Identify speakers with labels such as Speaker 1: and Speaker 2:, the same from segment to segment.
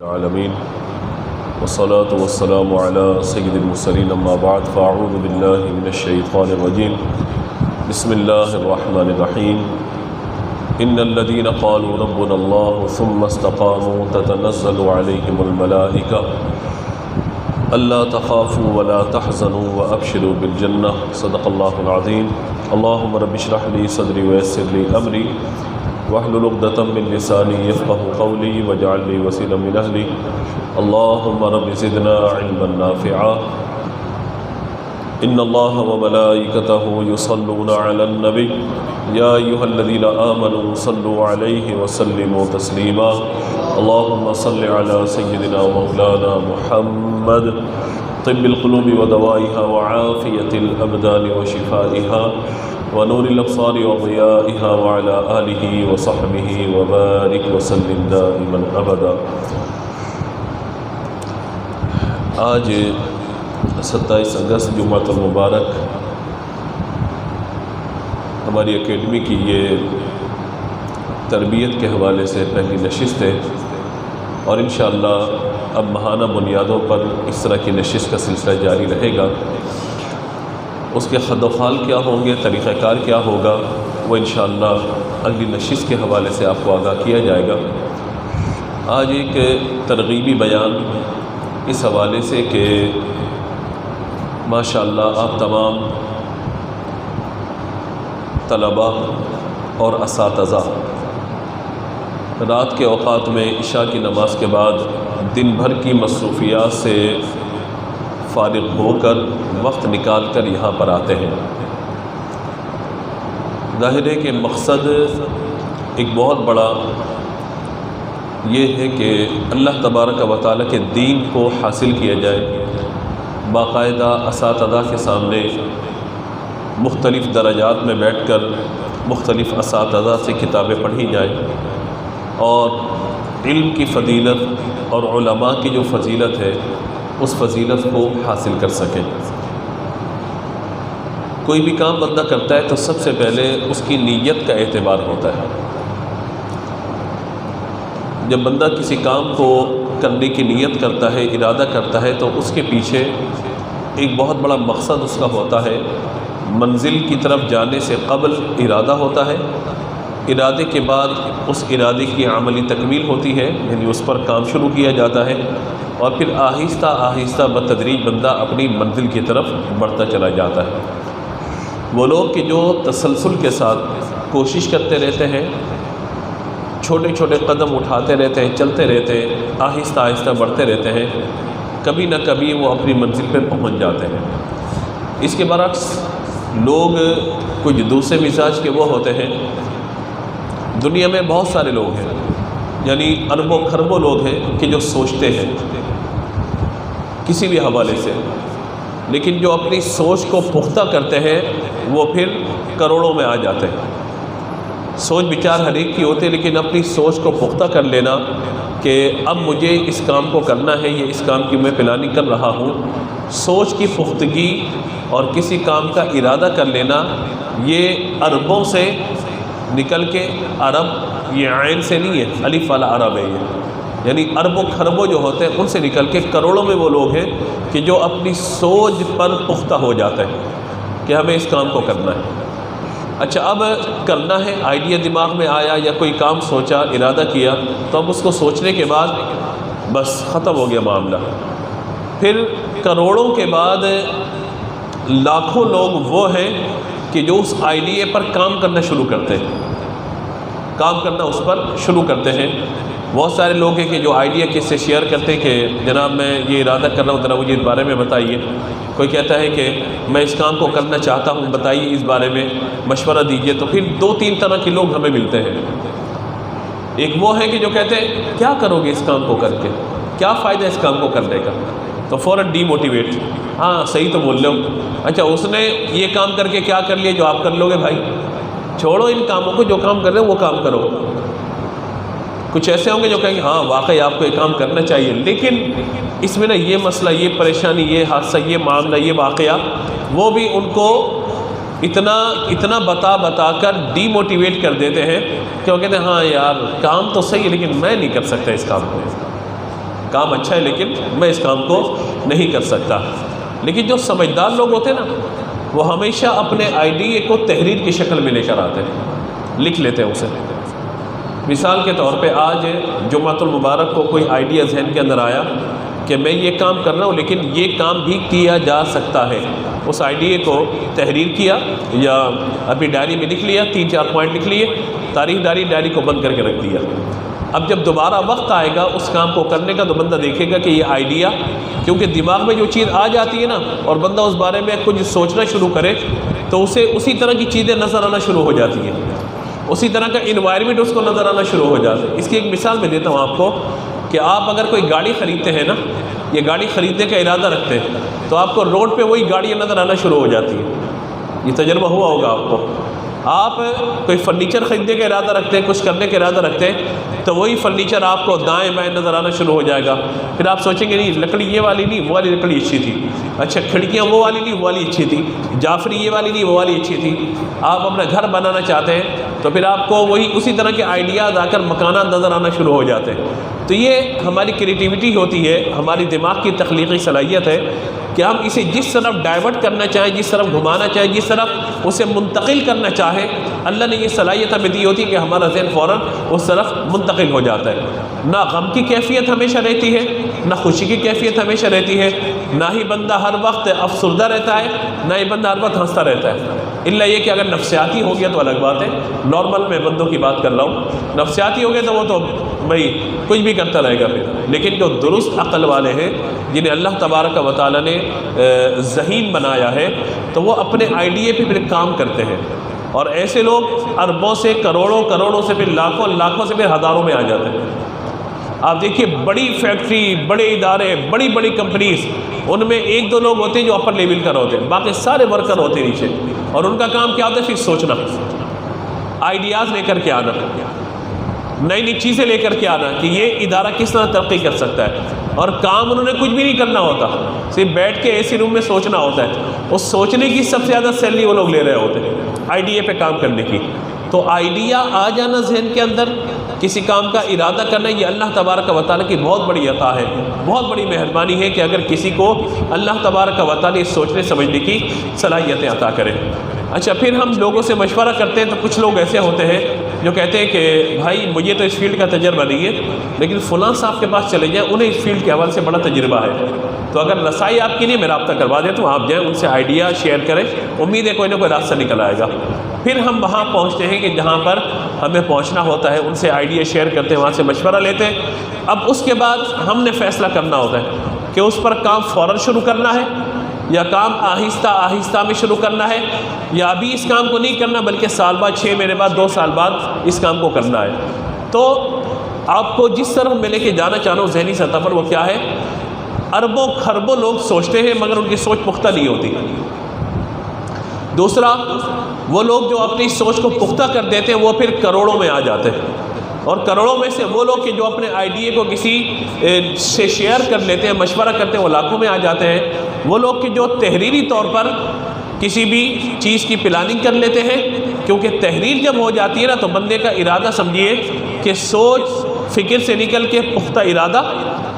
Speaker 1: العالمین والصلاة والسلام على سید المرسلین اما بعد فاعوذ باللہ من الشیطان الرجیم بسم اللہ الرحمن الرحیم ان الذین قالوا ربنا اللہ ثم استقاموا تتنزل علیہم الملائکہ الا تخافوا ولا تحزنوا وابشروا بالجنہ صدق اللہ العظیم اللہم رب اشرح لی صدری ویسر لی امری واحلل عقدۃ من لسانی یفقهوا قولی واجعل لی وسیلۃ من اہلی اللہم رب زدنا علما نافعا ان اللہ وملائکتہ یصلون علی النبی یا ایہا الذین آمنوا صلوا علیہ وسلموا تسلیما اللہم صل علی سیدنا ومولانا محمد طب القلوب ودوائها وعافیة الابدان وشفائها ونور الابصار وضیائها وعلى آلہ وصحبہ وبارک وسلم دائما ابدا۔ آج 27 اگست جمعۃ المبارک ہماری اکیڈمی کی یہ تربیت کے حوالے سے پہلی نشست ہے اور انشاءاللہ اب ماہانہ بنیادوں پر اس طرح کی نشست کا سلسلہ جاری رہے گا۔ اس کے خد و خال کیا ہوں گے، طریقہ کار کیا ہوگا، وہ انشاءاللہ اگلی نشست کے حوالے سے آپ کو آگاہ کیا جائے گا۔ آج ایک ترغیبی بیان اس حوالے سے کہ ماشاءاللہ آپ تمام طلباء اور اساتذہ رات کے اوقات میں عشاء کی نماز کے بعد دن بھر کی مصروفیات سے فارغ ہو کر وقت نکال کر یہاں پر آتے ہیں۔ ظاہر ہے کہ مقصد ایک بہت بڑا یہ ہے کہ اللہ تبارک و تعالیٰ کے دین کو حاصل کیا جائے، باقاعدہ اساتذہ کے سامنے مختلف درجات میں بیٹھ کر مختلف اساتذہ سے کتابیں پڑھی جائیں اور علم کی فضیلت اور علماء کی جو فضیلت ہے اس فضیلت کو حاصل کر سکیں۔ کوئی بھی کام بندہ کرتا ہے تو سب سے پہلے اس کی نیت کا اعتبار ہوتا ہے۔ جب بندہ کسی کام کو کرنے کی نیت کرتا ہے، ارادہ کرتا ہے، تو اس کے پیچھے ایک بہت بڑا مقصد اس کا ہوتا ہے۔ منزل کی طرف جانے سے قبل ارادہ ہوتا ہے، ارادے کے بعد اس ارادے کی عملی تکمیل ہوتی ہے، یعنی اس پر کام شروع کیا جاتا ہے، اور پھر آہستہ آہستہ بتدریج بندہ اپنی منزل کی طرف بڑھتا چلا جاتا ہے۔ وہ لوگ کہ جو تسلسل کے ساتھ کوشش کرتے رہتے ہیں، چھوٹے چھوٹے قدم اٹھاتے رہتے ہیں، چلتے رہتے ہیں، آہستہ آہستہ بڑھتے رہتے ہیں، کبھی نہ کبھی وہ اپنی منزل پر پہنچ جاتے ہیں۔ اس کے برعکس لوگ کچھ دوسرے مزاج کے وہ ہوتے ہیں۔ دنیا میں بہت سارے لوگ ہیں، یعنی اربوں کھربوں لوگ ہیں کہ جو سوچتے ہیں کسی بھی حوالے سے، لیکن جو اپنی سوچ کو پختہ کرتے ہیں وہ پھر کروڑوں میں آ جاتے ہیں۔ سوچ بچار ہر ایک کی ہوتی ہے، لیکن اپنی سوچ کو پختہ کر لینا کہ اب مجھے اس کام کو کرنا ہے، یہ اس کام کی میں پلاننگ کر رہا ہوں، سوچ کی پختگی اور کسی کام کا ارادہ کر لینا، یہ عربوں سے نکل کے، عرب یہ عین سے نہیں ہے، الف والا عرب ہے یہ، یعنی اربوں کھربوں جو ہوتے ہیں ان سے نکل کے کروڑوں میں وہ لوگ ہیں کہ جو اپنی سوچ پر پختہ ہو جاتے ہیں کہ ہمیں اس کام کو کرنا ہے۔ اچھا، اب کرنا ہے، آئیڈیا دماغ میں آیا یا کوئی کام سوچا، ارادہ کیا، تو اب اس کو سوچنے کے بعد بس ختم ہو گیا معاملہ۔ پھر کروڑوں کے بعد لاکھوں لوگ وہ ہیں کہ جو اس آئیڈیا پر کام کرنا شروع کرتے ہیں، کام کرنا اس پر شروع کرتے ہیں۔ بہت سارے لوگ ہیں کہ جو آئیڈیا کس سے شیئر کرتے ہیں کہ جناب میں یہ ارادہ کر رہا ہوں، ذرا مجھے اس بارے میں بتائیے۔ کوئی کہتا ہے کہ میں اس کام کو کرنا چاہتا ہوں، بتائیے اس بارے میں مشورہ دیجیے۔ تو پھر دو تین طرح کے لوگ ہمیں ملتے ہیں۔ ایک وہ ہے کہ جو کہتے ہیں کیا کرو گے اس کام کو کر کے، کیا فائدہ اس کام کو کرنے کا، تو فوراً ڈی موٹیویٹ، ہاں صحیح تو بول رہے ہو، اچھا اس نے یہ کام کر کے کیا کر لیا جو آپ کر لو گے، بھائی چھوڑو ان کاموں کو، جو کام کر رہے ہیں وہ کام کرو۔ کچھ ایسے ہوں گے جو کہیں گے ہاں واقعی آپ کو یہ کام کرنا چاہیے، لیکن اس میں نا یہ مسئلہ، یہ پریشانی، یہ حادثہ، یہ معاملہ، یہ واقعہ، وہ بھی ان کو اتنا بتا کر ڈی موٹیویٹ کر دیتے ہیں کہ وہ کہتے ہیں ہاں یار کام تو صحیح ہے لیکن میں نہیں کر سکتا اس کام کو۔ کام اچھا ہے لیکن میں اس کام کو نہیں کر سکتا۔ لیکن جو سمجھدار لوگ ہوتے ہیں نا، وہ ہمیشہ اپنے آئیڈیے کو تحریر کی شکل میں لے کر آتے ہیں، لکھ لیتے ہیں اسے۔ مثال کے طور پہ آج جمعۃ المبارک کو کوئی آئیڈیا ذہن کے اندر آیا کہ میں یہ کام کر رہا ہوں لیکن یہ کام بھی کیا جا سکتا ہے، اس آئیڈیے کو تحریر کیا یا اپنی ڈائری میں لکھ لیا، 3-4 پوائنٹ لکھ لیے، تاریخ ڈائری کو بند کر کے رکھ دیا۔ اب جب دوبارہ وقت آئے گا اس کام کو کرنے کا تو بندہ دیکھے گا کہ یہ آئیڈیا، کیونکہ دماغ میں جو چیز آ جاتی ہے نا اور بندہ اس بارے میں کچھ سوچنا شروع کرے تو اسے اسی طرح کی چیزیں نظر آنا شروع ہو جاتی ہیں، اسی طرح کا انوائرمنٹ اس کو نظر آنا شروع ہو جاتا ہے۔ اس کی ایک مثال میں دیتا ہوں آپ کو کہ آپ اگر کوئی گاڑی خریدتے ہیں نا، یہ گاڑی خریدنے کا ارادہ رکھتے ہیں تو آپ کو روڈ پہ وہی گاڑیاں نظر آنا شروع ہو جاتی ہیں، یہ تجربہ ہوا ہوگا آپ کو۔ آپ کوئی فرنیچر خریدنے کا ارادہ رکھتے ہیں، کچھ کرنے کا ارادہ رکھتے ہیں تو وہی فرنیچر آپ کو دائیں بائیں نظر آنا شروع ہو جائے گا۔ پھر آپ سوچیں گے نہیں لکڑی یہ والی نہیں، وہ والی لکڑی اچھی تھی، اچھا کھڑکیاں وہ والی نہیں، وہ والی اچھی تھی، جعفری یہ والی نہیں، وہ والی اچھی تھی۔ آپ اپنا گھر بنانا چاہتے ہیں تو پھر آپ کو وہی اسی طرح کے آئیڈیاز آ کر مکانات نظر آنا شروع ہو جاتے ہیں۔ تو یہ ہماری کریٹیوٹی ہوتی ہے، ہماری دماغ کی تخلیقی صلاحیت ہے کہ ہم اسے جس طرف ڈائیورٹ کرنا چاہیں، جس طرف گھمانا چاہیں، جس طرف اسے منتقل کرنا چاہیں، اللہ نے یہ صلاحیت ہمیں دی ہوتی ہے کہ ہمارا ذہن فوراً اس طرف منتقل ہو جاتا ہے۔ نہ غم کی کیفیت ہمیشہ رہتی ہے، نہ خوشی کی کیفیت ہمیشہ رہتی ہے، نہ ہی بندہ ہر وقت افسردہ رہتا ہے، نہ ہی بندہ ہر وقت ہنستا رہتا ہے۔ الا یہ کہ اگر نفسیاتی ہو گیا تو الگ بات ہے، نارمل میں بندوں کی بات کر رہا ہوں، نفسیاتی ہو گیا تو وہ تو بھائی کچھ بھی کرتا رہے گا پھر۔ لیکن جو درست عقل والے ہیں جنہیں اللہ تبارک و تعالیٰ نے ذہین بنایا ہے تو وہ اپنے آئیڈیے پہ پھر کام کرتے ہیں، اور ایسے لوگ اربوں سے کروڑوں سے پھر لاکھوں سے پھر ہزاروں میں آ جاتے ہیں۔ آپ دیکھیے بڑی فیکٹری، بڑے ادارے، بڑی کمپنیز، ان میں 1-2 لوگ ہوتے ہیں جو اپر لیول کا ہوتے ہیں، باقی سارے ورکر ہوتے ہیں نیچے، اور ان کا کام کیا ہوتا ہے؟ صرف سوچنا، آئیڈیاز لے کر کے آنا، نئی چیزیں لے کر کے آنا کہ یہ ادارہ کس طرح ترقی کر سکتا ہے، اور کام انہوں نے کچھ بھی نہیں کرنا ہوتا، صرف بیٹھ کے اے سی روم میں سوچنا ہوتا ہے۔ اس سوچنے کی سب سے زیادہ سیلری وہ لوگ لے رہے ہوتے ہیں آئیڈیا پہ کام کرنے کی۔ تو آئیڈیا آ جانا ذہن کے اندر، کسی کام کا ارادہ کرنا، یہ اللہ تبارک و تعالیٰ کی بہت بڑی عطا ہے، بہت بڑی مہربانی ہے کہ اگر کسی کو اللہ تبارک و تعالیٰ سوچنے سمجھنے کی صلاحیتیں عطا کرے۔ اچھا، پھر ہم لوگوں سے مشورہ کرتے ہیں تو کچھ لوگ ایسے ہوتے ہیں جو کہتے ہیں کہ بھائی مجھے تو اس فیلڈ کا تجربہ نہیں ہے، لیکن فلاں صاحب کے پاس چلے جائیں، انہیں اس فیلڈ کے حوالے سے بڑا تجربہ ہے، تو اگر رسائی آپ کی نہیں میں رابطہ کروا دیں تو آپ جائیں ان سے آئیڈیا شیئر کریں، امید ہے کوئی نہ کوئی راستہ نکل آئے گا۔ پھر ہم وہاں پہنچتے ہیں کہ جہاں پر ہمیں پہنچنا ہوتا ہے، ان سے آئیڈیا شیئر کرتے ہیں، وہاں سے مشورہ لیتے ہیں۔ اب اس کے بعد ہم نے فیصلہ کرنا ہوتا ہے کہ اس پر کام فوراً شروع کرنا ہے یا کام آہستہ میں شروع کرنا ہے، یا ابھی اس کام کو نہیں کرنا بلکہ سال بعد، 6 مہینے بعد، 2 سال بعد اس کام کو کرنا ہے۔ تو آپ کو جس طرح میں لے کے جانا چاہ رہا ہوں ذہنی سطح پر، وہ کیا ہے؟ اربوں خربوں لوگ سوچتے ہیں مگر ان کی سوچ پختہ نہیں ہوتی۔ دوسرا، وہ لوگ جو اپنی سوچ کو پختہ کر دیتے ہیں وہ پھر کروڑوں میں آ جاتے ہیں، اور کروڑوں میں سے وہ لوگ کہ جو اپنے آئیڈیا کو کسی سے شیئر کر لیتے ہیں، مشورہ کرتے ہیں، وہ لاکھوں میں آ جاتے ہیں۔ وہ لوگ کہ جو تحریری طور پر کسی بھی چیز کی پلاننگ کر لیتے ہیں، کیونکہ تحریر جب ہو جاتی ہے نا تو بندے کا ارادہ سمجھیے کہ سوچ فکر سے نکل کے پختہ ارادہ،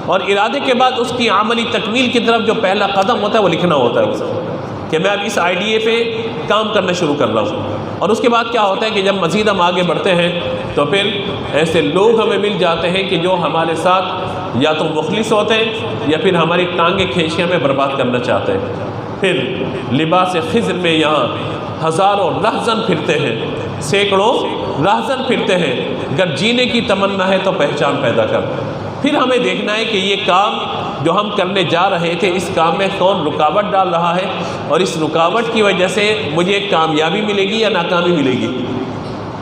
Speaker 1: اور ارادے کے بعد اس کی عملی تکمیل کی طرف جو پہلا قدم ہوتا ہے وہ لکھنا ہوتا ہے کہ میں اب اس آئیڈیا پہ کام کرنا شروع کر رہا ہوں۔ اور اس کے بعد کیا ہوتا ہے کہ جب مزید ہم آگے بڑھتے ہیں تو پھر ایسے لوگ ہمیں مل جاتے ہیں کہ جو ہمارے ساتھ یا تو مخلص ہوتے ہیں یا پھر ہماری ٹانگیں کھینچ کے ہمیں برباد کرنا چاہتے ہیں۔ پھر لباس خضر میں یہاں ہزاروں رہزن پھرتے ہیں، سینکڑوں رہزن پھرتے ہیں، اگر جینے کی تمنا ہے تو پہچان پیدا کر۔ پھر ہمیں دیکھنا ہے کہ یہ کام جو ہم کرنے جا رہے تھے، اس کام میں کون رکاوٹ ڈال رہا ہے، اور اس رکاوٹ کی وجہ سے مجھے کامیابی ملے گی یا ناکامی ملے گی،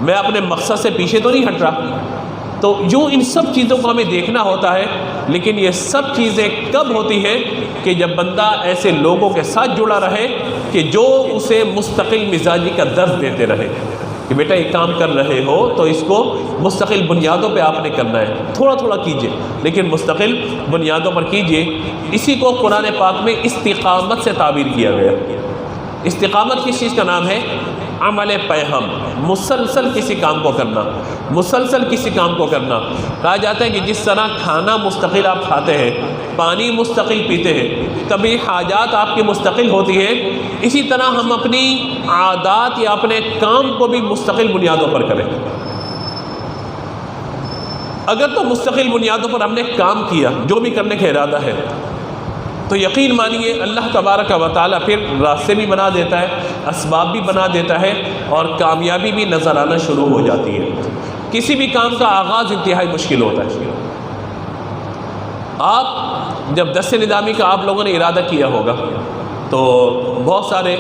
Speaker 1: میں اپنے مقصد سے پیچھے تو نہیں ہٹ رہا۔ تو یوں ان سب چیزوں کو ہمیں دیکھنا ہوتا ہے، لیکن یہ سب چیزیں کب ہوتی ہیں کہ جب بندہ ایسے لوگوں کے ساتھ جڑا رہے کہ جو اسے مستقل مزاجی کا درس دیتے رہے کہ بیٹا یہ کام کر رہے ہو تو اس کو مستقل بنیادوں پہ آپ نے کرنا ہے، تھوڑا تھوڑا کیجئے لیکن مستقل بنیادوں پر کیجئے۔ اسی کو قرآن پاک میں استقامت سے تعبیر کیا گیا۔ استقامت کس چیز کا نام ہے؟ عمل پیہم، مسلسل کسی کام کو کرنا، مسلسل کسی کام کو کرنا۔ کہا جاتا ہے کہ جس طرح کھانا مستقل آپ کھاتے ہیں، پانی مستقل پیتے ہیں، کبھی حاجات آپ کی مستقل ہوتی ہیں، اسی طرح ہم اپنی عادات یا اپنے کام کو بھی مستقل بنیادوں پر کریں۔ اگر تو مستقل بنیادوں پر ہم نے کام کیا، جو بھی کرنے کا ارادہ ہے، تو یقین مانیے اللہ تبارک و تعالیٰ پھر راستے بھی بنا دیتا ہے، اسباب بھی بنا دیتا ہے، اور کامیابی بھی نظر آنا شروع ہو جاتی ہے۔ کسی بھی کام کا آغاز انتہائی مشکل ہوتا ہے۔ آپ جب دست نظامی کا آپ لوگوں نے ارادہ کیا ہوگا تو بہت سارے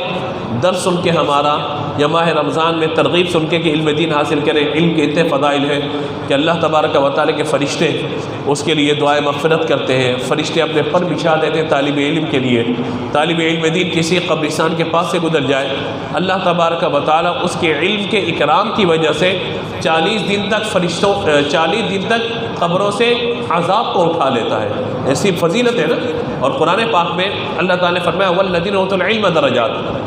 Speaker 1: درس سن کے ہمارا، یا ماہ رمضان میں ترغیب سن کے کہ علم دین حاصل کریں، علم کے اتنے فضائل ہیں کہ اللہ تبارک و تعالیٰ کے فرشتے اس کے لیے دعائے مغفرت کرتے ہیں، فرشتے اپنے پر بچھا دیتے ہیں طالب علم کے لیے۔ طالب علم دین کسی قبرستان کے پاس سے گزر جائے، اللہ تبارک و تعالیٰ اس کے علم کے اکرام کی وجہ سے 40 دن تک قبروں سے عذاب کو اٹھا لیتا ہے۔ ایسی فضیلت ہے نا۔ اور قرآن پاک میں اللہ تعالیٰ نے فرمایا وَالَّذِينَ أُوتُوا الْعِلْمَ دَرَجَاتٌ،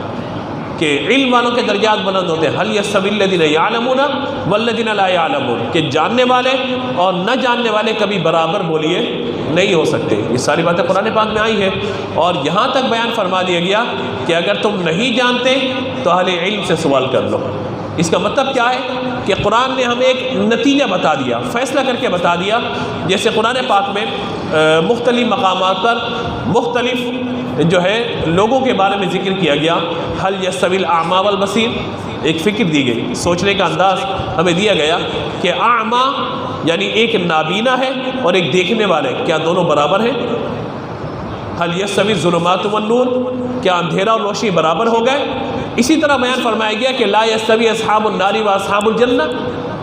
Speaker 1: کہ علم والوں کے درجات بلند ہوتے ہیں۔ هَلْ يَسْتَوِي الَّذِينَ يَعْلَمُونَ وَالَّذِينَ لَا يَعْلَمُونَ، کہ جاننے والے اور نہ جاننے والے کبھی برابر بولیے نہیں ہو سکتے۔ یہ ساری باتیں قرآن پاک میں آئی ہیں، اور یہاں تک بیان فرما دیا گیا کہ اگر تم نہیں جانتے تو اہل علم سے سوال کر لو۔ اس کا مطلب کیا ہے کہ قرآن نے ہمیں ایک نتیجہ بتا دیا، فیصلہ کر کے بتا دیا۔ جیسے قرآن پاک میں مختلف مقامات پر مختلف جو ہے لوگوں کے بارے میں ذکر کیا گیا۔ حل یستوی الاعمی والبصیر، ایک فکر دی گئی، سوچنے کا انداز ہمیں دیا گیا کہ اعمی یعنی ایک نابینا ہے اور ایک دیکھنے والے، کیا دونوں برابر ہیں؟ حل یستوی الظلمات والنور، کیا اندھیرا اور روشنی برابر ہو گئے؟ اسی طرح بیان فرمایا گیا کہ لا یستوی اصحاب النار و اصحاب الجنہ،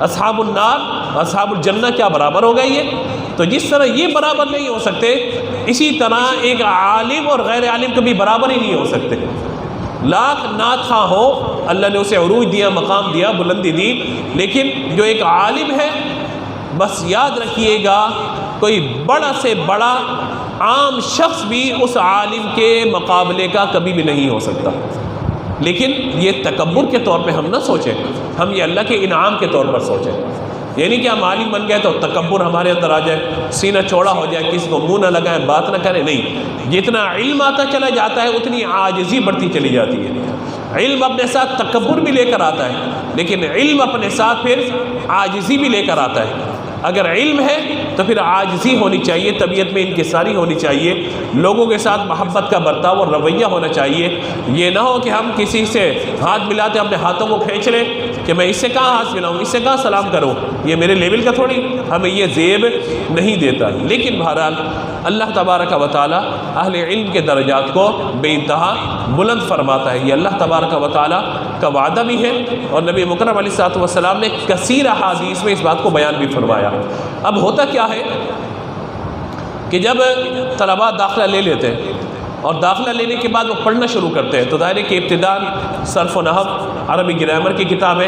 Speaker 1: اصحاب النار و اصحاب الجنہ کیا برابر ہو گئے؟ یہ تو جس طرح یہ برابر نہیں ہو سکتے، اسی طرح ایک عالم اور غیر عالم کبھی برابر ہی نہیں ہو سکتے۔ لاکھ نعت خواہ ہو، اللہ نے اسے عروج دیا، مقام دیا، بلندی دی، لیکن جو ایک عالم ہے، بس یاد رکھیے گا کوئی بڑا سے بڑا عام شخص بھی اس عالم کے مقابلے کا کبھی بھی نہیں ہو سکتا۔ لیکن یہ تکبر کے طور پہ ہم نہ سوچیں، ہم یہ اللہ کے انعام کے طور پر سوچیں۔ یعنی کہ ہم عالم بن گئے تو تکبر ہمارے اندر آ جائے، سینہ چوڑا ہو جائے، کسی کو منہ نہ لگائیں، بات نہ کریں، نہیں۔ جتنا علم آتا چلا جاتا ہے اتنی عاجزی بڑھتی چلی جاتی ہے۔ علم اپنے ساتھ تکبر بھی لے کر آتا ہے، لیکن علم اپنے ساتھ پھر عاجزی بھی لے کر آتا ہے۔ اگر علم ہے تو پھر عاجزی ہونی چاہیے، طبیعت میں انکساری ہونی چاہیے، لوگوں کے ساتھ محبت کا برتاؤ اور رویہ ہونا چاہیے۔ یہ نہ ہو کہ ہم کسی سے ہاتھ ملاتے اپنے ہاتھوں کو کھینچ لیں کہ میں اس سے کہاں ہاتھ ملاؤں، اس سے کہاں سلام کروں، یہ میرے لیول کا تھوڑی، ہمیں یہ زیب نہیں دیتا۔ لیکن بہرحال اللہ تبارک و تعالیٰ اہل علم کے درجات کو بے انتہا بلند فرماتا ہے۔ یہ اللہ تبارک و تعالیٰ کا وعدہ بھی ہے، اور نبی مکرم علیہ الصلوۃ والسلام نے کثیر احادیث میں اس بات کو بیان بھی فرمایا۔ اب ہوتا کیا ہے کہ جب طلباء داخلہ لے لیتے ہیں اور داخلہ لینے کے بعد وہ پڑھنا شروع کرتے ہیں، تو ظاہر ہے کہ ابتداء صرف و نحو، عربی گرامر کی کتابیں،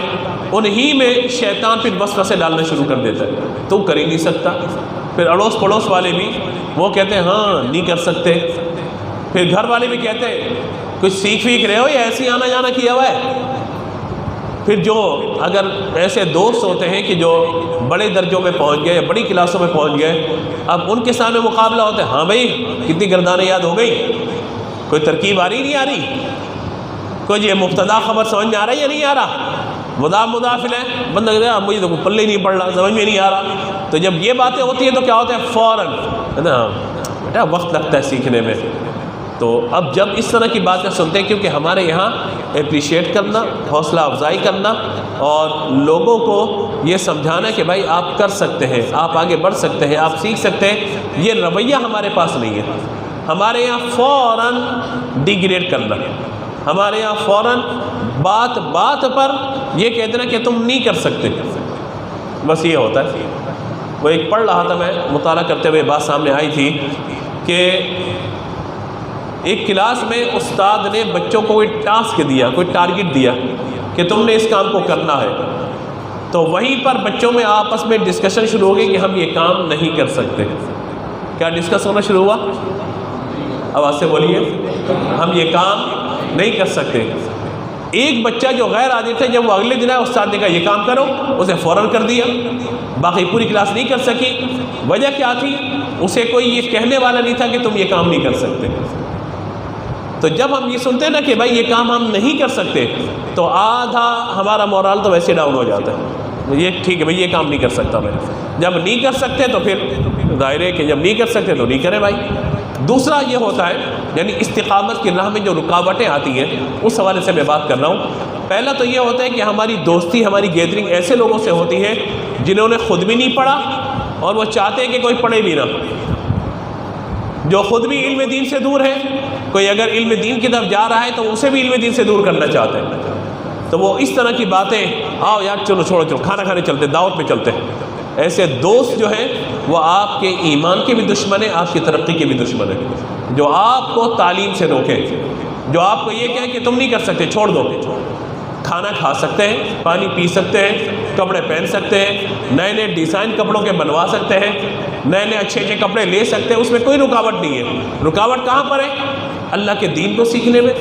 Speaker 1: انہی میں شیطان پھر وسوسے ڈالنا شروع کر دیتا ہے، تو کر ہی نہیں سکتا۔ پھر اڑوس پڑوس والے بھی وہ کہتے ہیں ہاں نہیں کر سکتے، پھر گھر والے بھی کہتے ہیں کچھ سیکھ رہے ہو یا ایسے آنا جانا کیا ہوا ہے۔ پھر جو اگر ایسے دوست ہوتے ہیں کہ جو بڑے درجوں میں پہنچ گئے یا بڑی کلاسوں میں پہنچ گئے، اب ان کے سامنے مقابلہ ہوتا ہے، ہاں بھائی کتنی گردانیں یاد ہو گئی، کوئی ترکیب آ رہی نہیں آ رہی، کوئی یہ مبتدا خبر سمجھ میں آ رہا ہے یا نہیں آ رہا، مضاف مضاف الیہ بندہ کہتا ہے مجھے تو پلے ہی نہیں پڑ رہا، سمجھ میں نہیں آ رہا۔ تو جب یہ باتیں ہوتی ہیں تو کیا ہوتا ہے، فوراً بیٹا وقت لگتا ہے سیکھنے میں۔ تو اب جب اس طرح کی باتیں سنتے ہیں، کیونکہ ہمارے یہاں اپریشیٹ کرنا، حوصلہ افزائی کرنا اور لوگوں کو یہ سمجھانا کہ بھائی آپ کر سکتے ہیں، آپ آگے بڑھ سکتے ہیں، آپ سیکھ سکتے ہیں، یہ رویہ ہمارے پاس نہیں ہے۔ ہمارے یہاں فوراً ڈیگریڈ کرنا، ہمارے یہاں فوراً بات بات پر یہ کہہ دینا کہ تم نہیں کر سکتے، بس یہ ہوتا ہے۔ وہ ایک پڑھ رہا تھا، میں مطالعہ کرتے ہوئے بات سامنے آئی تھی کہ ایک کلاس میں استاد نے بچوں کو کوئی ٹاسک دیا، کوئی ٹارگٹ دیا کہ تم نے اس کام کو کرنا ہے، تو وہیں پر بچوں میں آپس میں ڈسکشن شروع ہو گئی کہ ہم یہ کام نہیں کر سکتے۔ کیا ڈسکس ہونا شروع ہوا؟ آواز سے بولیے، ہم یہ کام نہیں کر سکتے۔ ایک بچہ جو غیر حاضر تھا، جب وہ اگلے دن آیا استاد نے کہا یہ کام کرو، اسے فوراً کر دیا، باقی پوری کلاس نہیں کر سکی۔ وجہ کیا تھی؟ اسے کوئی یہ کہنے والا نہیں تھا کہ تم یہ کام نہیں کر سکتے۔ تو جب ہم یہ سنتے ہیں نا کہ بھائی یہ کام ہم نہیں کر سکتے، تو آدھا ہمارا مورال تو ویسے ڈاؤن ہو جاتا ہے، یہ ٹھیک ہے بھائی یہ کام نہیں کر سکتا میں۔ جب نہیں کر سکتے تو پھر ظاہر ہے کہ جب نہیں کر سکتے تو نہیں کریں بھائی۔ دوسرا یہ ہوتا ہے، یعنی استقامت کی راہ میں جو رکاوٹیں آتی ہیں اس حوالے سے میں بات کر رہا ہوں۔ پہلا تو یہ ہوتا ہے کہ ہماری دوستی، ہماری گیدرنگ ایسے لوگوں سے ہوتی ہے جنہوں نے خود بھی نہیں پڑھا اور وہ چاہتے ہیں کہ کوئی پڑھے بھی نہ، جو خود بھی علم دین سے دور ہے۔ کوئی اگر علم دین کی طرف جا رہا ہے تو اسے بھی علم دین سے دور کرنا چاہتے ہیں، تو وہ اس طرح کی باتیں، آؤ یار چلو چھوڑو کھانا کھانے چلتے، دعوت پہ چلتے ہیں۔ ایسے دوست جو ہیں وہ آپ کے ایمان کے بھی دشمن ہیں، آپ کی ترقی کے بھی دشمن ہیں، جو آپ کو تعلیم سے روکیں، جو آپ کو یہ کہیں کہ تم نہیں کر سکتے، چھوڑ دو۔ کھانا کھا سکتے ہیں، پانی پی سکتے ہیں، کپڑے پہن سکتے ہیں، نئے نئے ڈیزائن کپڑوں کے بنوا سکتے ہیں، نئے نئے اچھے اچھے کپڑے لے سکتے ہیں، اس میں کوئی رکاوٹ نہیں ہے۔ رکاوٹ کہاں پر ہے؟ اللہ کے دین کو سیکھنے میں،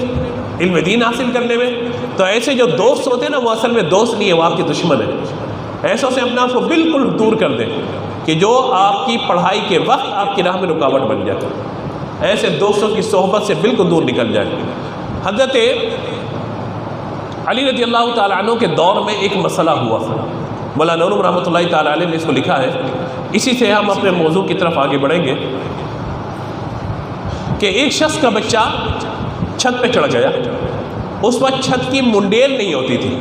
Speaker 1: علم دین حاصل کرنے میں۔ تو ایسے جو دوست ہوتے ہیں نا، وہ اصل میں دوست نہیں ہے، وہ آپ کے دشمن ہیں۔ ایسوں سے اپنے آپ کو بالکل دور کر دیں کہ جو آپ کی پڑھائی کے وقت آپ کی راہ میں رکاوٹ بن جائے۔ ایسے دوستوں کی صحبت سے بالکل دور نکل جائے۔ حضرت علی رضی اللہ تعالیٰ عنہ کے دور میں ایک مسئلہ ہوا، مولانا نور رحمۃ اللہ تعالیٰ علیہ نے اس کو لکھا ہے۔ اسی سے ہم اپنے موضوع کی طرف آگے بڑھیں گے کہ ایک شخص کا بچہ چھت پہ چڑھ گیا۔ اس وقت چھت کی منڈیل نہیں ہوتی تھی،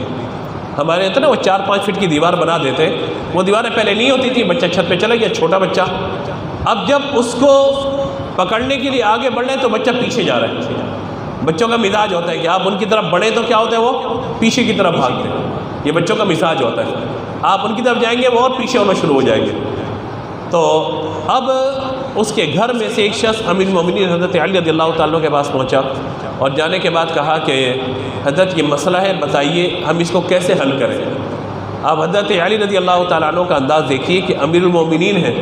Speaker 1: ہمارے یہاں نا وہ 4-5 فٹ کی دیوار بنا دیتے، وہ دیواریں پہلے نہیں ہوتی تھی۔ بچہ چھت پہ چلا گیا، چھوٹا بچہ۔ اب جب اس کو پکڑنے کے لیے آگے بڑھ رہے ہیں تو بچہ پیچھے جا رہا ہے۔ بچوں کا مزاج ہوتا ہے کہ آپ ان کی طرف بڑھیں تو کیا ہوتا ہے، وہ پیچھے کی طرف بھاگتے ہیں۔ یہ بچوں کا مزاج ہوتا ہے، آپ ان کی طرف جائیں گے وہ اور پیچھے ہونا شروع ہو جائیں گے۔ تو اب اس کے گھر میں سے ایک شخص امیر المومنین حضرت علی رضی اللہ تعالیٰ کے پاس پہنچا اور جانے کے بعد کہا کہ حضرت یہ مسئلہ ہے، بتائیے ہم اس کو کیسے حل کریں۔ اب حضرت علی رضی اللہ تعالیٰ عنہ کا انداز دیکھیے کہ امیر المومنین ہے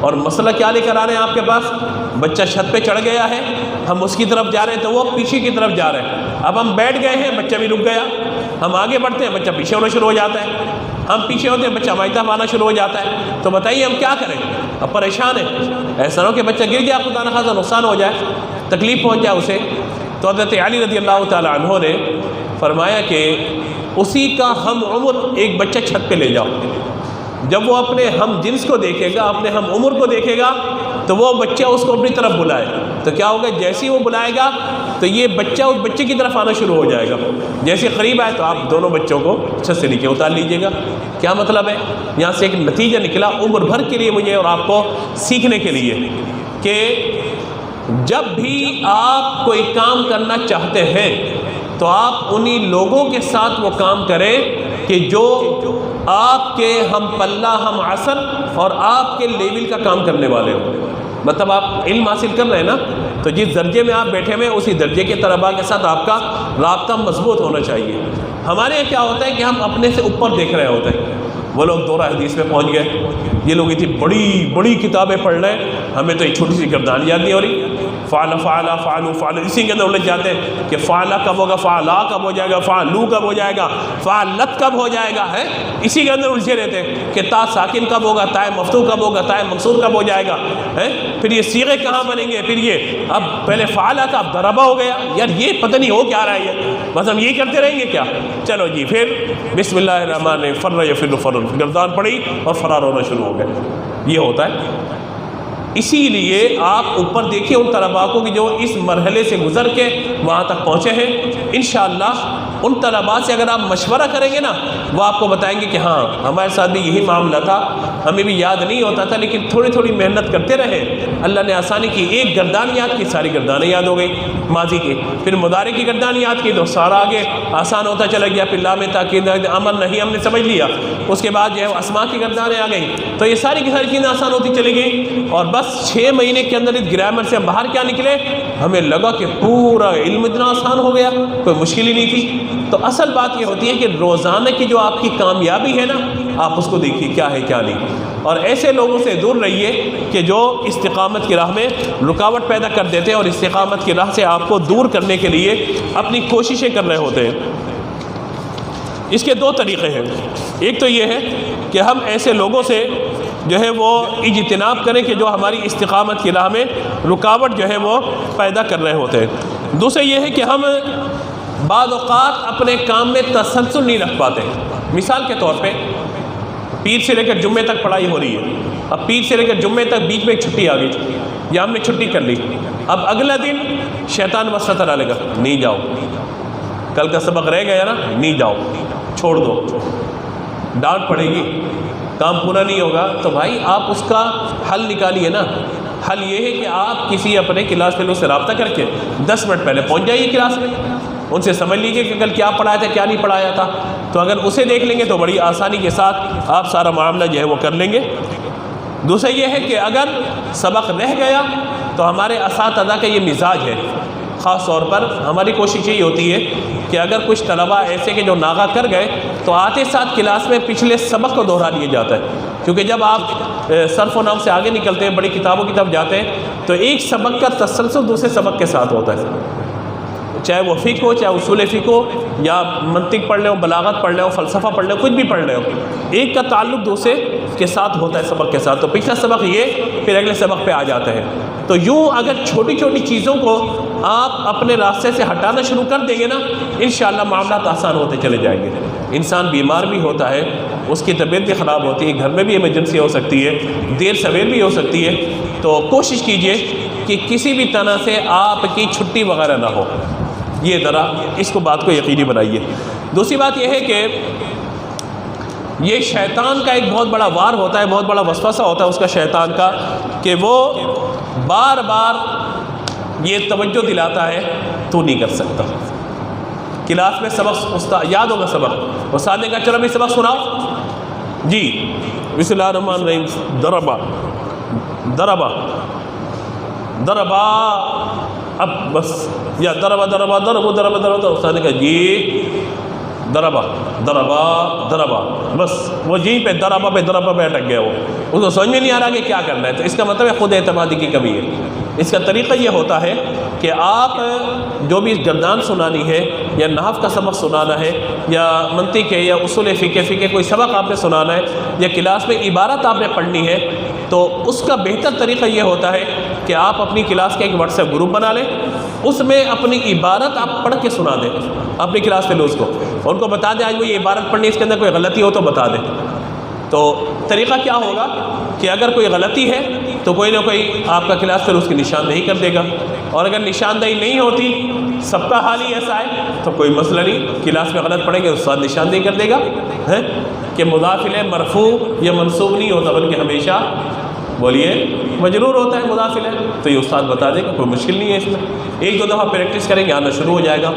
Speaker 1: اور مسئلہ کیا لے کر آ رہے ہیں آپ کے پاس۔ بچہ چھت پہ چڑھ گیا ہے، ہم اس کی طرف جا رہے ہیں تو وہ پیچھے کی طرف جا رہے ہیں۔ اب ہم بیٹھ گئے ہیں، بچہ بھی رک گیا، ہم آگے بڑھتے ہیں بچہ پیچھے ہونا شروع ہو جاتا ہے، ہم پیچھے ہوتے ہیں بچہ ہماری طرف آنا شروع ہو جاتا ہے۔ تو بتائیے ہم کیا کریں؟ اب پریشان ہیں، ایسا نہ ہو کہ بچہ گر گیا، خدا نہ خاصا نقصان ہو جائے، تکلیف پہنچ جائے اسے۔ تو حضرت علی رضی اللہ تعالیٰ عنہ نے فرمایا کہ اسی کا ہم عمر ایک بچہ چھت پہ لے جاؤ۔ جب وہ اپنے ہم جنس کو دیکھے گا، اپنے ہم عمر کو دیکھے گا، تو وہ بچہ اس کو اپنی طرف بلائے۔ تو کیا ہوگا، جیسے ہی وہ بلائے گا تو یہ بچہ اس بچے کی طرف آنا شروع ہو جائے گا۔ جیسے قریب آئے تو آپ دونوں بچوں کو چھت سے نیچے اتار لیجئے گا۔ کیا مطلب ہے؟ یہاں سے ایک نتیجہ نکلا عمر بھر کے لیے مجھے اور آپ کو سیکھنے کے لیے کہ جب بھی آپ کوئی کام کرنا چاہتے ہیں تو آپ انہی لوگوں کے ساتھ وہ کام کریں کہ جو آپ کے ہم پلہ ہم عصر اور آپ کے لیول کا کام کرنے والے ہوں۔ مطلب آپ علم حاصل کر رہے ہیں نا، تو جس درجے میں آپ بیٹھے ہوئے اسی درجے کے طلباء کے ساتھ آپ کا رابطہ مضبوط ہونا چاہیے۔ ہمارے یہاں کیا ہوتا ہے کہ ہم اپنے سے اوپر دیکھ رہے ہوتے ہیں۔ وہ لوگ دورہ حدیث میں پہنچ گئے، یہ لوگ اتنی بڑی بڑی کتابیں پڑھ رہے ہیں، ہمیں تو ایک چھوٹی سی گردان یاد نہیں ہو رہی۔ فعل فعل فعلو فعل، اسی کے اندر الجھ جاتے ہیں کہ فعلہ کب ہوگا، فعلا کب ہو جائے گا، فعلو کب ہو جائے گا، فعلت کب ہو جائے گا، ہے اسی کے اندر الجھے رہتے ہیں کہ تا ساکن کب ہوگا، تا مفتوح کب ہوگا، تا مقصور کب ہو جائے گا، ہے پھر یہ صیغے کہاں بنیں گے، پھر یہ اب پہلے فعلہ تھا اب ضربہ ہو گیا، یار یہ پتہ نہیں ہو کیا رہا ہے، یہ بس ہم یہی کرتے رہیں گے کیا؟ چلو جی پھر بسم اللہ الرحمن الرحیم، فر یفر فرن، گردان پڑی اور فرار ہونا شروع ہو گئے۔ یہ ہوتا ہے۔ اسی لیے آپ اوپر دیکھیں ان طلباء کو کہ جو اس مرحلے سے گزر کے وہاں تک پہنچے ہیں۔ انشاءاللہ ان طلباء سے اگر آپ مشورہ کریں گے نا، وہ آپ کو بتائیں گے کہ ہاں ہمارے ساتھ بھی یہی معاملہ تھا، ہمیں بھی یاد نہیں ہوتا تھا، لیکن تھوڑی تھوڑی محنت کرتے رہے، اللہ نے آسانی کی۔ ایک گردان یاد کی، ساری گردانیں یاد ہو گئی ماضی کی، پھر مضارع کی گردان یاد کی تو سارا آگے آسان ہوتا چلا گیا، پھر لام تاکید امر نہیں ہم نے سمجھ لیا، اس کے بعد جو ہے اسماء کی گردانیں آ گئیں، تو یہ ساری کی ساری چیزیں آسان ہوتی چلی گئی۔ اور بس 6 مہینے کے اندر اس گرامر سے باہر کیا نکلے، ہمیں لگا کہ پورا علم اتنا آسان ہو گیا، کوئی مشکل ہی نہیں تھی۔ تو اصل بات یہ ہوتی ہے کہ روزانہ کی جو آپ کی کامیابی ہے نا، آپ اس کو دیکھیے کیا ہے کیا نہیں، اور ایسے لوگوں سے دور رہیے کہ جو استقامت کی راہ میں رکاوٹ پیدا کر دیتے ہیں اور استقامت کی راہ سے آپ کو دور کرنے کے لیے اپنی کوششیں کر رہے ہوتے ہیں۔ اس کے دو طریقے ہیں. ایک تو یہ ہے کہ ہم ایسے لوگوں سے جو ہے وہ اجتناب کریں کہ جو ہماری استقامت کی راہ میں رکاوٹ جو ہے وہ پیدا کر رہے ہوتے ہیں. دوسرا یہ ہے کہ ہم بعض اوقات اپنے کام میں تسلسل نہیں رکھ پاتے. مثال کے طور پہ پیر سے لے کر جمعے تک پڑھائی ہو رہی ہے. اب پیر سے لے کر جمعے تک بیچ میں ایک چھٹی آ گئی یا ہم نے چھٹی کر لی. اب اگلا دن شیطان وسوسہ ڈالے گا, نہیں جاؤ, کل کا سبق رہ گیا نا, نہیں جاؤ, چھوڑ دو, ڈانٹ پڑے گی, کام پورا نہیں ہوگا. تو بھائی آپ اس کا حل نکالیے نا. حل یہ ہے کہ آپ کسی اپنے کلاس فیلو سے رابطہ کر کے 10 منٹ پہلے پہنچ جائیے کلاس میں, ان سے سمجھ لیجیے کہ کل کیا پڑھایا تھا کیا نہیں پڑھایا تھا. تو اگر اسے دیکھ لیں گے تو بڑی آسانی کے ساتھ آپ سارا معاملہ جو ہے وہ کر لیں گے. دوسرا یہ ہے کہ اگر سبق رہ گیا تو ہمارے اساتذہ کا یہ مزاج ہے, خاص طور پر ہماری کوشش یہی ہوتی ہے کہ اگر کچھ طلباء ایسے کہ جو ناغہ کر گئے تو آتے ساتھ کلاس میں پچھلے سبق کو دہرا لیا جاتا ہے. کیونکہ جب آپ صرف و نحو سے آگے نکلتے ہیں, بڑی کتابوں کی طرف جاتے ہیں, تو ایک سبق کا تسلسل دوسرے سبق کے ساتھ ہوتا ہے, چاہے وہ فقہ ہو, چاہے اصول فقہ ہو, یا منطق پڑھ لیں ہو, بلاغت پڑھ لیں ہو, فلسفہ پڑھ لیں ہو, کچھ بھی پڑھ لیں ہو, ایک کا تعلق دوسرے کے ساتھ ہوتا ہے سبق کے ساتھ. تو پچھلا سبق یہ, پھر اگلے سبق پہ آ جاتے ہیں. تو یوں اگر چھوٹی چھوٹی چیزوں کو آپ اپنے راستے سے ہٹانا شروع کر دیں گے نا, انشاءاللہ معاملات آسان ہوتے چلے جائیں گے. انسان بیمار بھی ہوتا ہے, اس کی طبیعت بھی خراب ہوتی ہے, گھر میں بھی ایمرجنسی ہو سکتی ہے, دیر سویر بھی ہو سکتی ہے. تو کوشش کیجئے کہ کسی بھی طرح سے آپ کی چھٹی وغیرہ نہ ہو. یہ ذرا اس کو بات کو یقینی بنائیے. دوسری بات یہ ہے کہ یہ شیطان کا ایک بہت بڑا وار ہوتا ہے, بہت بڑا وسوسہ ہوتا ہے اس کا, شیطان کا, کہ وہ بار بار یہ توجہ دلاتا ہے تو نہیں کر سکتا. کلاس میں سبق استاد یاد ہوگا, سبق استاد نے کہا چلو بھی سبق سناؤ جی, بسم اللہ الرحمن الرحیم, ضربا ضربا ضربا, اب بس یا ضربا ضربا ضربا ضربا ضربا, استاد نے کہا جی ضربا ضربا ضربا, بس وہ جی پہ ضربا پہ اٹک گیا. وہ اس کو سمجھ میں نہیں آ رہا کہ کیا کرنا ہے. تو اس کا مطلب ہے خود اعتمادی کی کمی ہے. اس کا طریقہ یہ ہوتا ہے کہ آپ جو بھی گردان سنانی ہے, یا نحو کا سبق سنانا ہے, یا منطق ہے, یا اصول فقہ کوئی سبق آپ نے سنانا ہے, یا کلاس میں عبارت آپ نے پڑھنی ہے, تو اس کا بہتر طریقہ یہ ہوتا ہے کہ آپ اپنی کلاس کا ایک واٹس ایپ گروپ بنا لیں, اس میں اپنی عبارت آپ پڑھ کے سنا دیں اپنی کلاس فیلوز کو, ان کو بتا دیں آج وہ یہ عبارت پڑھنی, اس کے اندر کوئی غلطی ہو تو بتا دیں. تو طریقہ کیا ہوگا کہ اگر کوئی غلطی ہے تو کوئی نہ کوئی آپ کا کلاس فیلو اس کی نشاندہی کر دے گا, اور اگر نشاندہی نہیں ہوتی, سب کا حال ہی ایسا ہے, تو کوئی مسئلہ نہیں, کلاس میں غلط پڑھیں گے استاد نشاندہی کر دے گا. کہ مضاف الیہ مرفوع یا منصوب نہیں ہوتا, بلکہ ہمیشہ بولیے مجرور ہوتا ہے مضاف الیہ, تو یہ استاد بتا دے گا, کوئی مشکل نہیں ہے اس میں. ایک دو دفعہ پریکٹس کریں گے, آنا شروع ہو جائے گا.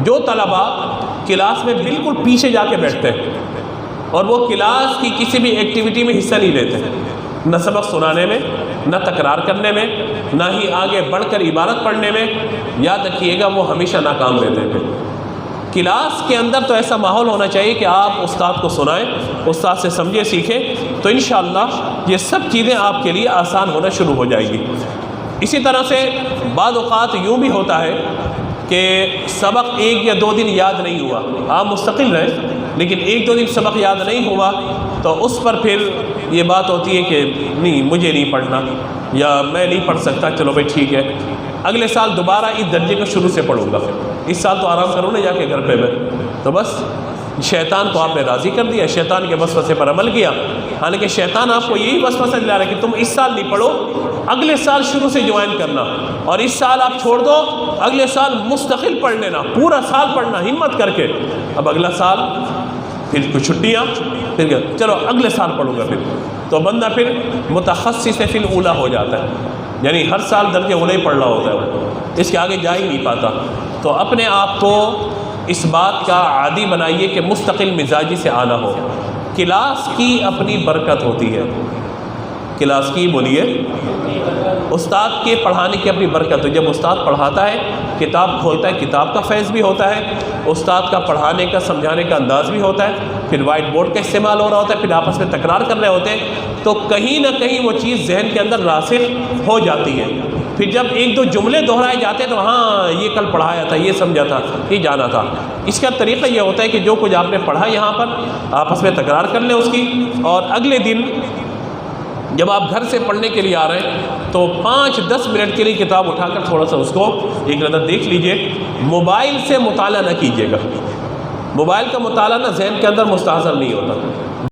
Speaker 1: جو طلباء کلاس میں بالکل پیچھے جا کے بیٹھتے ہیں اور وہ کلاس کی کسی بھی ایکٹیویٹی میں حصہ نہیں لیتے, نہ سبق سنانے میں, نہ تکرار کرنے میں, نہ ہی آگے بڑھ کر عبارت پڑھنے میں, یاد رکھیے گا وہ ہمیشہ ناکام رہتے ہیں. کلاس کے اندر تو ایسا ماحول ہونا چاہیے کہ آپ استاد کو سنائیں, استاد سے سمجھے سیکھیں, تو انشاءاللہ یہ سب چیزیں آپ کے لیے آسان ہونا شروع ہو جائے گی. اسی طرح سے بعض اوقات یوں بھی ہوتا ہے کہ سبق 1 یا 2 دن یاد نہیں ہوا, آپ مستقل رہیں, لیکن 1-2 دن سبق یاد نہیں ہوا تو اس پر پھر یہ بات ہوتی ہے کہ نہیں مجھے نہیں پڑھنا, یا میں نہیں پڑھ سکتا, چلو بھائی ٹھیک ہے اگلے سال دوبارہ اس درجے کو شروع سے پڑھوں گا, اس سال تو آرام کروں نا جا کے گھر پہ میں. تو بس شیطان کو آپ نے راضی کر دیا, شیطان کے وسوسے پر عمل کیا. حالانکہ شیطان آپ کو یہی وسوسہ دلا رہا ہے کہ تم اس سال نہیں پڑھو, اگلے سال شروع سے جوائن کرنا, اور اس سال آپ چھوڑ دو, اگلے سال مستقل پڑھ لینا, پورا سال پڑھنا ہمت کر کے. اب اگلا سال پھر کچھ چھٹیاں, پھر چلو اگلے سال پڑھوں گا. پھر تو بندہ پھر متخصص فی الاولیٰ ہو جاتا ہے, یعنی ہر سال درجہ اولیٰ ہی پڑھ رہا ہوتا ہے, اس کے آگے جا ہی نہیں پاتا. تو اپنے آپ کو اس بات کا عادی بنائیے کہ مستقل مزاجی سے آنا ہو. کلاس کی اپنی برکت ہوتی ہے, کلاس کی بولیے, استاد کے پڑھانے کی اپنی برکت. جب استاد پڑھاتا ہے, کتاب کھولتا ہے, کتاب کا فیض بھی ہوتا ہے, استاد کا پڑھانے کا سمجھانے کا انداز بھی ہوتا ہے, پھر وائٹ بورڈ کا استعمال ہو رہا ہوتا ہے, پھر آپس میں تکرار کر رہے ہوتے ہیں, تو کہیں نہ کہیں وہ چیز ذہن کے اندر راسخ ہو جاتی ہے. پھر جب ایک دو جملے دہرائے جاتے تو ہاں یہ کل پڑھایا تھا، یہ سمجھا تھا، یہ جانا تھا۔ اس کا طریقہ یہ ہوتا ہے کہ جو کچھ آپ نے پڑھا یہاں پر آپس میں تکرار کر لیں اس کی، اور اگلے دن جب آپ گھر سے پڑھنے کے لیے آ رہے ہیں تو 5-10 منٹ کے لیے کتاب اٹھا کر تھوڑا سا اس کو ایک نظر دیکھ لیجئے۔ موبائل سے مطالعہ نہ کیجیے گا، موبائل کا مطالعہ نا ذہن کے اندر مستحضر نہیں ہوتا۔